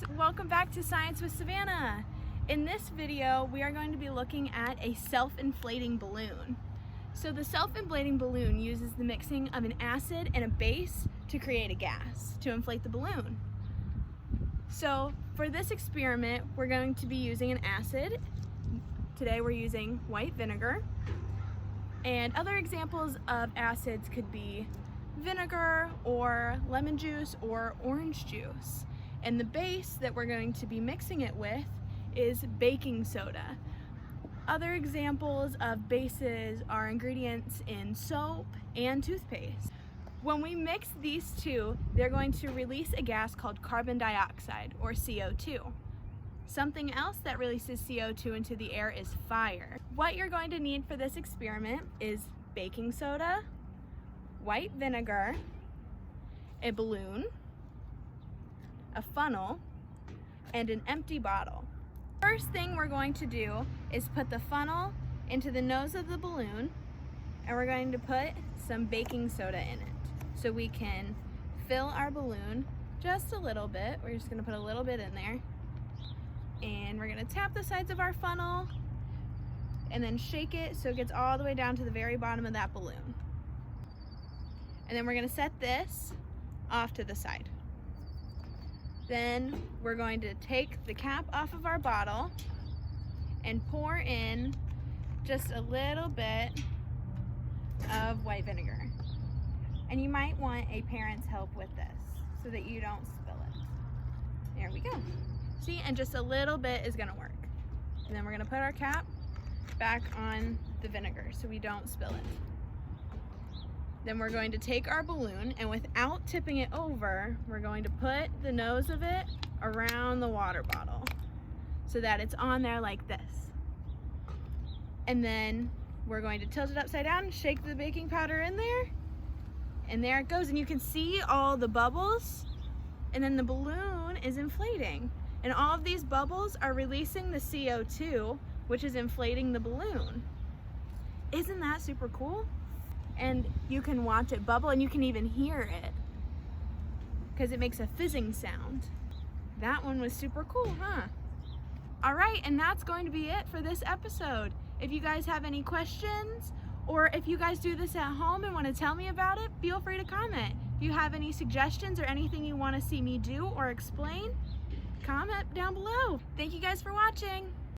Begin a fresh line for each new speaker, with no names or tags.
guys, welcome back to Science with Savannah. In this video, we are going to be looking at a self-inflating balloon. So the self-inflating balloon uses the mixing of an acid and a base to create a gas to inflate the balloon. So for this experiment, we're going to be using an acid. Today we're using white vinegar. And other examples of acids could be vinegar or lemon juice or orange juice. And the base that we're going to be mixing it with is baking soda. Other examples of bases are ingredients in soap and toothpaste. When we mix these two, they're going to release a gas called carbon dioxide, or CO2. Something else that releases CO2 into the air is fire. What you're going to need for this experiment is baking soda, white vinegar, a balloon, a funnel, and an empty bottle. First thing we're going to do is put the funnel into the nose of the balloon, and we're going to put some baking soda in it. So we can fill our balloon just a little bit. We're just gonna put a little bit in there. And we're gonna tap the sides of our funnel and then shake it so it gets all the way down to the very bottom of that balloon. And then we're gonna set this off to the side. Then we're going to take the cap off of our bottle and pour in just a little bit of white vinegar. And you might want a parent's help with this so that you don't spill it. There we go. See, and just a little bit is gonna work. And then we're gonna put our cap back on the vinegar so we don't spill it. Then we're going to take our balloon, and without tipping it over, we're going to put the nose of it around the water bottle so that it's on there like this. And then we're going to tilt it upside down and shake the baking powder in there. And there it goes, and you can see all the bubbles, and then the balloon is inflating. And all of these bubbles are releasing the CO2, which is inflating the balloon. Isn't that super cool? And you can watch it bubble, and you can even hear it because it makes a fizzing sound. That one was super cool, huh? All right, and that's going to be it for this episode. If you guys have any questions, or if you guys do this at home and want to tell me about it, feel free to comment. If you have any suggestions or anything you want to see me do or explain, comment down below. Thank you guys for watching.